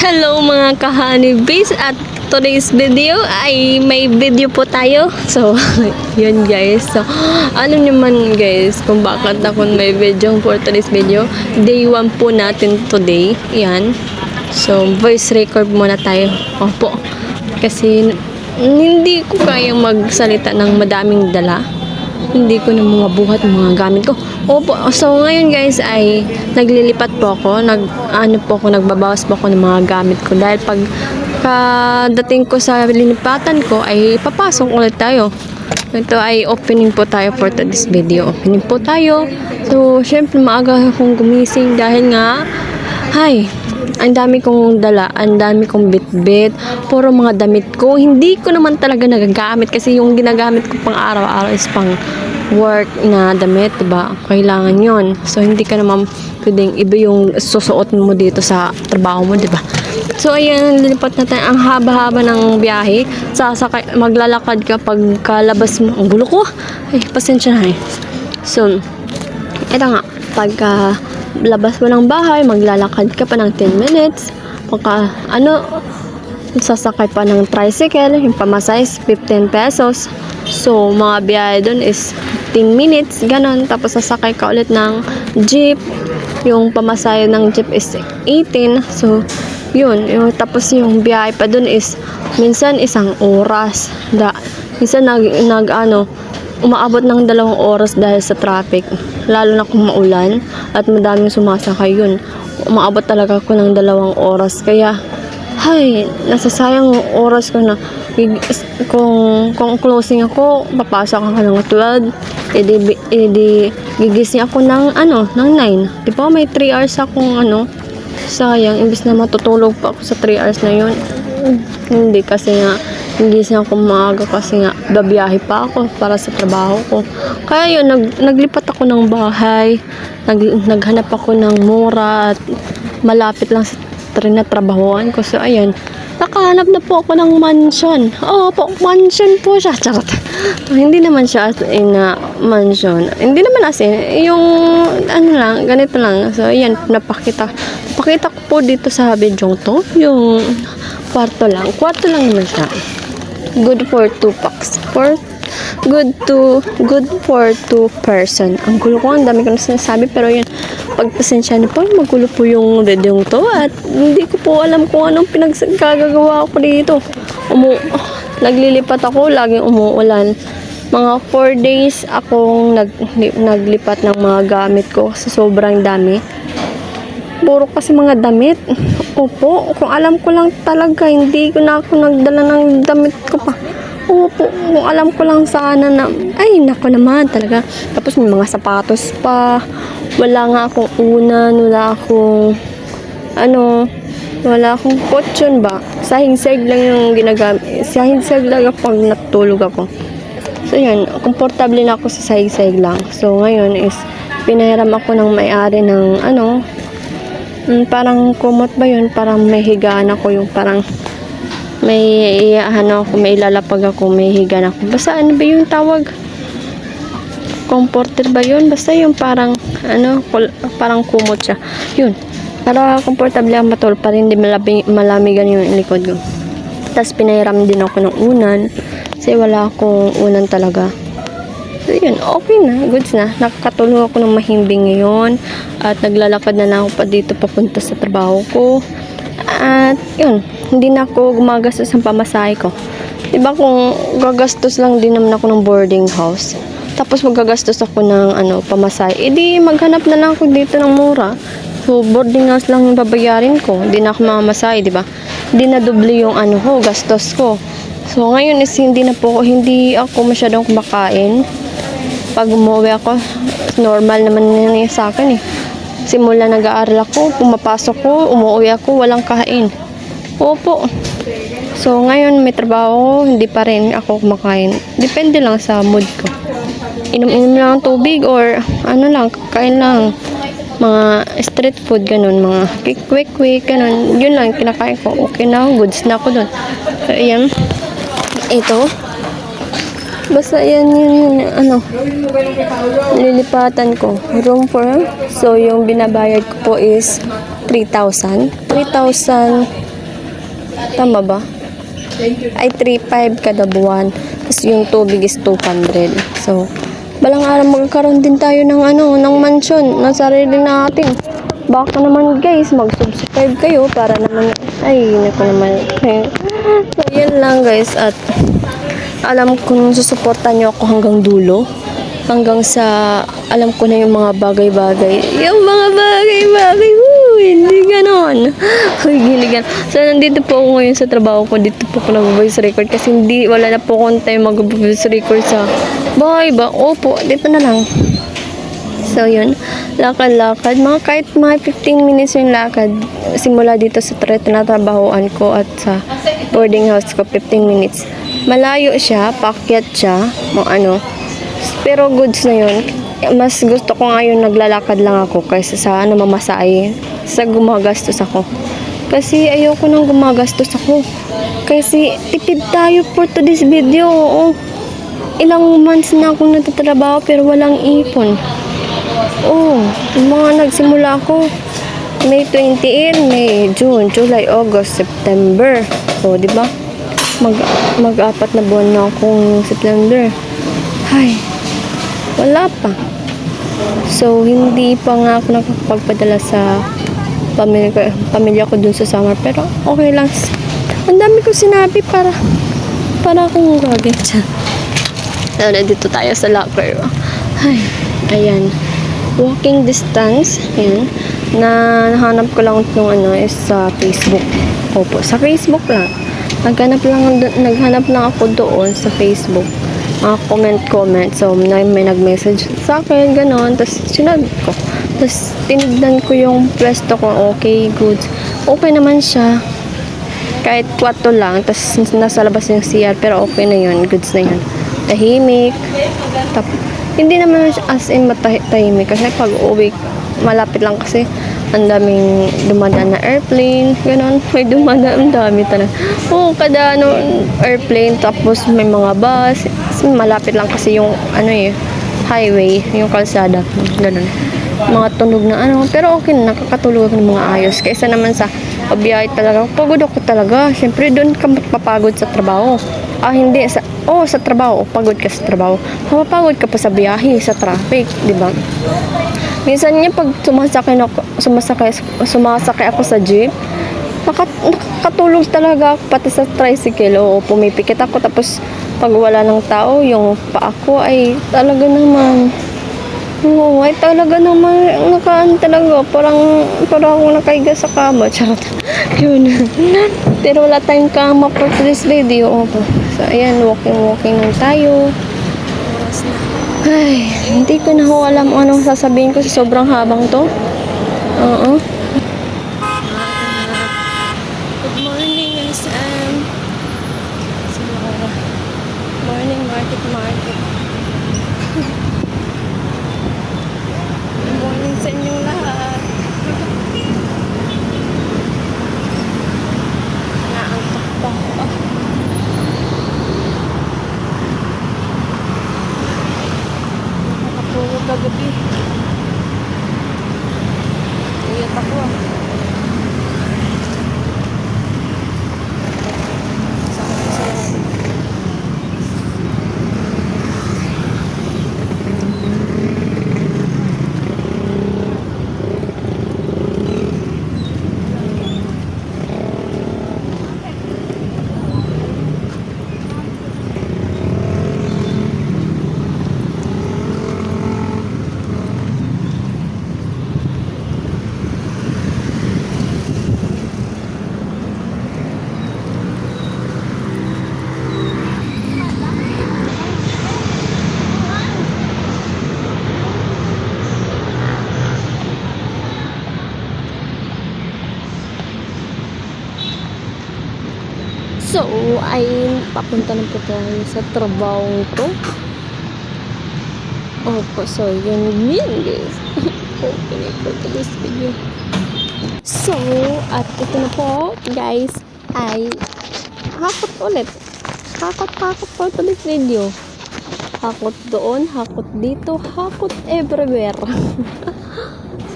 Hello mga ka-honeybase, at today's video ay may video po tayo. So, yun guys. So, ano naman guys, kung bakit ako may video for today's video. Day 1 po natin today. Yan. So, voice record muna tayo. Opo. Kasi, hindi ko kayang magsalita ng madaming dala. Hindi ko na mabuhat mga gamit ko. Opo, so ngayon guys ay naglilipat po ako, nagbabawas po ako ng mga gamit ko dahil pag kadating ko sa linipatan ko ay papasok ulit tayo. Ito ay opening po tayo for this video. Opening po tayo. So, syempre maaga akong gumising dahil nga ang dami kong dala, ang dami kong bitbit, puro mga damit ko. Hindi ko naman talaga nagagamit kasi yung ginagamit ko pang araw-araw is pang work na damit, diba? Kailangan yon. So, hindi ka naman pwedeng iba yung susuot mo dito sa trabaho mo, diba? So, ayan, lilipat na tayo. Ang haba-haba ng biyahe. Maglalakad ka pag kalabas mo. Ang gulo ko. Ay, pasensya na eh. So, ito nga, pagka labas mo ng bahay, maglalakad ka pa ng 10 minutes. Sasakay pa ng tricycle, yung pamasahe is 15 pesos. So, mga biyahe dun is 15 minutes, ganon. Tapos, sasakay ka ulit ng jeep. Yung pamasahe ng jeep is 18. So, yun. Tapos, yung biyahe pa dun is minsan 1 oras. Minsan, umaabot ng 2 oras dahil sa traffic. Lalo na kung maulan at madaming sumasakay yun. Umaabot talaga ako ng 2 oras. Kaya, nasasayang oras ko na. Kung closing ako, papasok ako ng 12. Gigising ako ng 9. Di ba may 3 hours akong sayang. Imbis na matutulog pa ako sa 3 hours na yun. Hindi kasi nga, gigising ako maaga kasi nga babiyahe pa ako para sa trabaho ko. Kaya yun, naglipat ako ng bahay. Naghanap ako ng mura at malapit lang sa trabahoan ko. So, ayan. Nakahanap na po ako ng mansion. Mansion po siya. Charot. Hindi naman siya as in mansion. Hindi naman as in, yung ganito lang. So, ayan, napakita ko po dito sa video to. Yung kwarto lang naman siya. Good for 2 packs. Good for 2 person. Ang gulo ko, ang dami ko na sinasabi, pero yun, pagpasensya niyo po, magulo po yung video to at hindi ko po alam kung anong pinaggagawa ko dito. Naglilipat ako, laging umuulan. Mga 4 days akong naglipat ng mga gamit ko kasi sobrang dami. Puro kasi mga damit. Opo, kung alam ko lang talaga, hindi ko na ako nagdala ng damit ko pa. Opo, kung alam ko lang sana na, nako naman talaga. Tapos may mga sapatos pa. Wala nga akong unan, wala akong kutsyon ba. Sahig-sahig lang yung ginagamit. Sahig-sahig lang pag natulog ako. So, yan, komportable na ako sa sahig-sahig lang. So, ngayon is, pinahiram ako ng may-ari ng, parang kumot ba yun? Parang may higaan ako, yung parang may may lalapag ako, may higaan ako. Basta ano ba yung tawag? Comforter ba yun? Basta yung parang parang kumot siya. Yun. Para komportable ang matulog, para hindi malamigan yung likod ko. Tapos pinahiram din ako ng unan kasi wala akong unan talaga. So, yun, okay na, goods na. Nakakatulog ako ng mahimbing ngayon at naglalakad na ako pa dito papunta sa trabaho ko. At, yun, hindi na ako gumagastos ng pamasahe ko. Diba kung gagastos lang din naman ako ng boarding house, tapos magagastos ako ng pamasahe, edi maghanap na lang ako dito ng mura. So, boarding house lang yung babayarin ko. Hindi na ako mamasahe, diba? Hindi na doble yung gastos ko. So, ngayon is hindi ako masyadong kumakain. Pag umuwi ako, normal naman yan sa akin eh. Simula nag-aaral ako, pumapasok ko, umuwi ako, walang kain. Opo. So, ngayon may trabaho, hindi pa rin ako kumakain. Depende lang sa mood ko. Inom-inom lang ng tubig or kain lang. Mga street food, ganun. Mga quick, ganun. Yun lang, kinakain ko. Okay na, goods na ako dun. So, ayan. Ito. Basta yan yung lilipatan ko. Room for, so yung binabayad ko po is 3,000. 3,000 Tama ba? Ay 3.5 kada buwan. Tapos yung tubig is 200. So, balang araw magkakaroon din tayo ng ng mansion na sarili natin. Baka naman guys, mag-subscribe kayo para naman, ay, hindi ko naman. So, yun lang guys. At alam kong susuportan nyo ako hanggang dulo. Hanggang sa, alam ko na yung mga bagay-bagay. Yung mga bagay-bagay, hindi ganon. Uy, giligan. So, nandito po ako ngayon sa trabaho ko. Dito po ako nag-voice record kasi wala na po akong time mag-voice record sa bahay ba? Opo, dito na lang. So, yun. Lakad-lakad. Kahit mga 15 minutes yung lakad. Simula dito sa tinatrabahoan ko at sa boarding house ko, 15 minutes. Malayo siya, paakyat siya, pero goods na yun. Mas gusto ko ngayon naglalakad lang ako kaysa sa mamasahe, sa gumagastos ako. Kasi ayoko nang gumagastos ako. Kasi tipid tayo for today's video. Ilang months na akong natatrabaho pero walang ipon. Mga nagsimula ako May 28, May, June, July, August, September. So, di ba? Mag-apat na buwan na akong September. Ay, wala pa. So, hindi pa nga ako nakapagpadala sa pamilya ko dun sa summer. Pero, okay lang. Ang dami ko sinabi para akong gagawin dyan. So, dito tayo sa locker. Ay, ayan. Walking distance. Ayan. Nahanap ko lang itong is sa Facebook. Opo, sa Facebook lang. Naghanap lang ako doon sa Facebook. Mga comment. So, may nag-message sa akin, gano'n. Tapos, sinabi ko. Tapos, tinignan ko yung pwesto ko. Okay, good. Okay naman siya. Kahit kwarto lang. Tapos, nasa labas yung CR. Pero, okay na yun. Goods na yun. Tahimik. Hindi naman as in matahimik. Kasi pag uwi, malapit lang kasi ang daming dumadaan na airplane, gano'n. May dumadaan, ang dami talaga. Kada airplane, tapos may mga bus. Malapit lang kasi yung, highway, yung kalsada, gano'n. Mga tunog na pero okay na, nakakatulog ng mga ayos. Kaysa naman sa pabiyahe talaga, pagod ako talaga. Siyempre, doon ka mapapagod sa trabaho. Hindi, sa trabaho, pagod ka sa trabaho. Mapapagod ka pa sa biyahe, sa traffic, di ba? Minsan niya pag sumasakay ako sa jeep, nakakatulog talaga ako pati sa tricycle. Pumipikit ako tapos pag wala ng tao, yung paa ko ay talaga naman. Nakaan talaga. Parang ako nakahiga sa kama. Charot. Yun. Pero wala tayong kama for this video. So, ayan, walking lang tayo. Ay, hindi ko na alam anong sasabihin ko sa sobrang habang to. Good morning, SM. Morning, market. Good morning sa inyong lahat. Naantok pa ako. Nakatulog kagabi. Iyat ako So, ay papunta na po tayo sa trabaho ko. So, yun guys. Okay for this video. So, at ito na po, guys, ay hakot ulit. Hakot po this video. Hakot doon, hakot dito, hakot everywhere.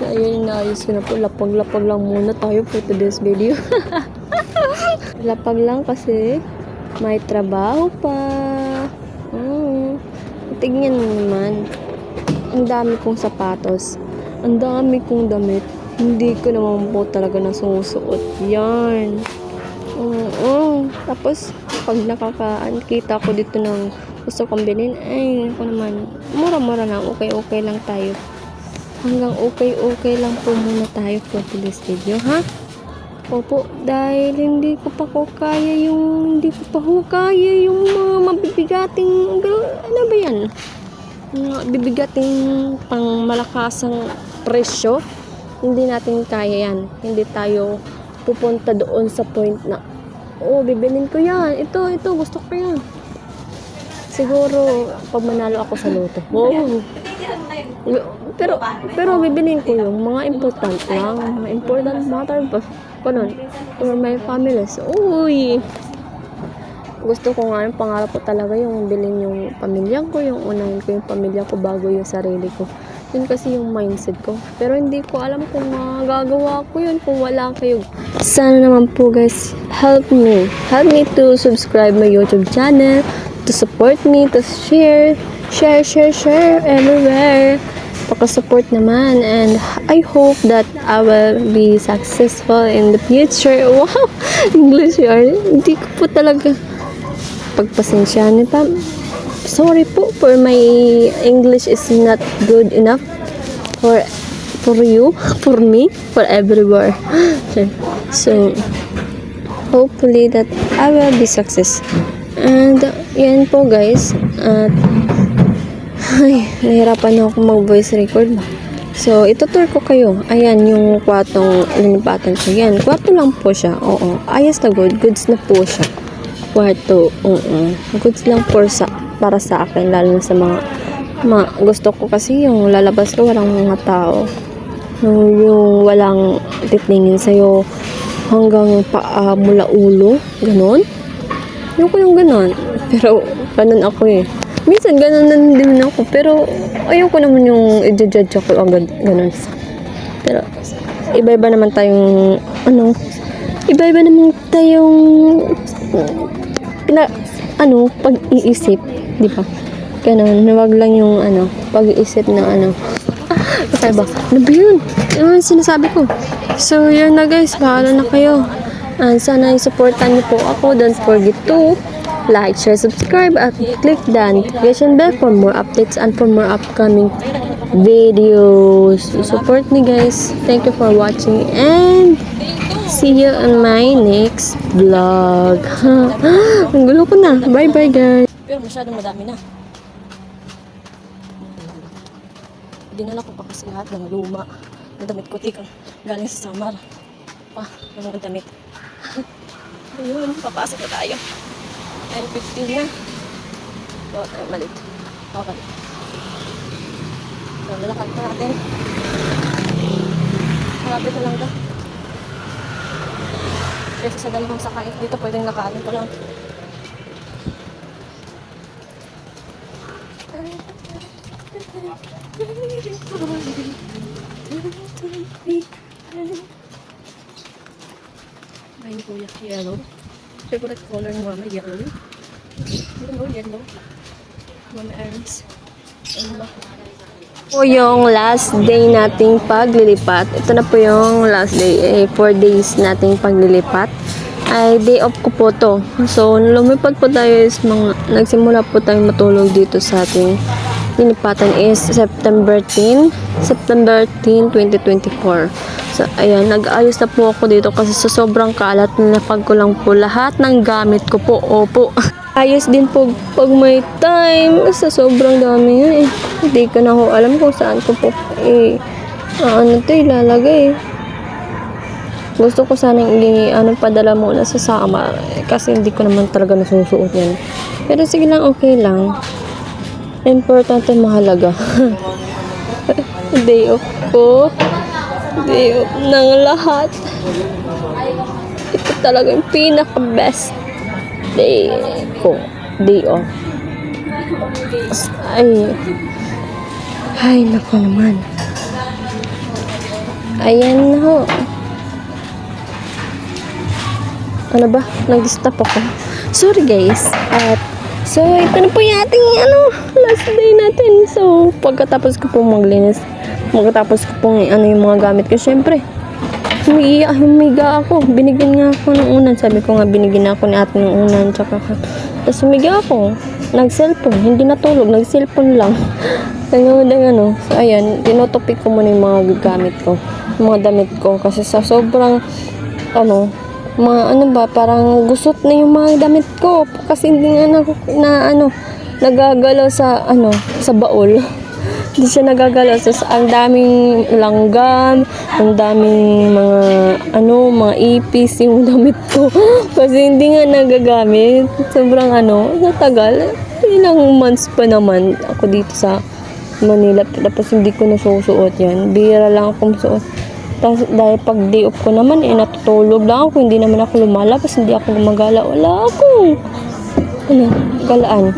So, ayun, naayos ko na po. Lapag-lapag lang muna tayo for today's video. Lapag lang kasi may trabaho pa. Tignan mo naman. Ang dami kong sapatos. Ang dami kong damit. Hindi ko naman po talaga nasusuot. Yan. Tapos, pag nakakita ko dito ng gusto kong bilhin, ay, ako naman, mura-mura lang. Okay lang tayo. Hanggang okay lang po muna tayo for today's video, ha? Opo, dahil hindi ko pa kaya yung mga mabibigating, ano ba yan? Mga bibigating pang malakasang presyo. Hindi natin kaya yan. Hindi tayo pupunta doon sa point na, bibilin ko yan. Ito, gusto ko yan. Siguro, pag manalo ako sa loto. Pero bibilin ko yung mga important lang. Mga important matter ba? Ganun. For my families. Gusto ko nga, yung pangarap ko talaga yung bilhin yung pamilya ko, yung unahin ko yung pamilya ko bago yung sarili ko. Yun kasi yung mindset ko. Pero hindi ko alam kung magagawa ko yun kung wala kayo. Sana naman po guys, help me to subscribe my YouTube channel, to support me, to share everywhere. Paka-support naman, and I hope that I will be successful in the future. Wow! English yun. Hindi ko po talaga pagpasensyahan pa. Sorry po for my English is not good enough for you, for me, for everywhere. So, hopefully that I will be success. And, yan po guys. Nahirapan na ako mag-voice record. So, itutur ko kayo. Ayan, yung kwartong linipatan ko. Yan, kwarto lang po siya. Oo. Ayos na goods na po siya. Kwarto. Goods lang po para sa akin. Lalo na sa mga gusto ko kasi yung lalabas ko walang mga tao. Yung walang titingin sa'yo hanggang paa mula ulo. Ganon. Yung ganon. Pero, ganon ako eh. Minsan, ganun na din ako. Pero, ayoko naman yung i-judge ako agad. Ganun. Pero, iba-iba naman tayong, pag-iisip. Di ba? Ganun. Wag lang yung, pag-iisip na, okay ba? Ano ba yun? Ano sinasabi ko? So, yun na guys. Bahala na kayo. And sana i-supportan niyo po ako. Don't forget to like, share, subscribe, at click the notification bell for more updates and for more upcoming videos. Support me guys. Thank you for watching and see you on my next vlog. Ang gulo ko na. Bye bye guys. Pero masyadong madami na. Dinala ko pa kasi lahat ng luma na damit ko. Tikang galing sa Samar. Ng mga damit. Ayun, papasok na tayo. 10:15 na. Malit. Okay. So, lalakad pa natin. Malapit na lang ito. Kasi sa dalawang sakay, dito pwedeng lakarin ko lang. Ayun po yung yellow. Favorite color ng mama, yellow. Yellow. Mama Aaron's. Po yung last day nating paglilipat. Ito na po yung last day. 4 days nating paglilipat. Ay, day off ko po to. So, lumipad po tayo is nagsimula po tayong matulog dito sa ating linipatan is September 10, 2024. So, ayan, nag-ayos na po ako dito kasi sa sobrang kalat, nilapag ko lang po lahat ng gamit ko po. Opo. Ayos din po pag may time. Sa sobrang dami yun eh. Hindi ko na ho alam kung saan ko po ilalagay. Gusto ko sanang padala muna sa Samar kasi hindi ko naman talaga nasusuot yan. Pero sige lang, okay lang. Importante, mahalaga. Day off ko. Day off ng lahat. Ito talaga yung pinaka-best day ko. Day off. Ay, naku naman. Ayan na ho. Ano ba? Nag-stop ako. Sorry guys. At so ito na po yung ating last day natin. So pagkatapos ko po maglinis, pagkatapos ko po yung mga gamit ko, syempre humiga ako. Binigyan nga ako ng unan. Sabi ko nga binigyan ako ni ate ng unan. Tapos humiga ako. Nag-cellphone. Hindi natulog. Nag-cellphone lang. So ayan. Tinutupik ko muna yung mga gamit ko. Mga damit ko. Kasi sa sobrang parang gusot na yung mga damit ko. Kasi hindi nga nagagalaw sa baul. Hindi siya nagagalaw. So, ang daming langgam, ang daming mga ipis yung damit ko. Kasi hindi nga nagagamit. Sobrang natagal. Ilang months pa naman ako dito sa Manila. Tapos hindi ko nasusuot yan. Bihira lang akong suot. Tapos dahil pag day off ko naman, natutulog lang ako. Hindi naman ako lumalabas. Hindi ako gumagala. Wala ako. Galaan.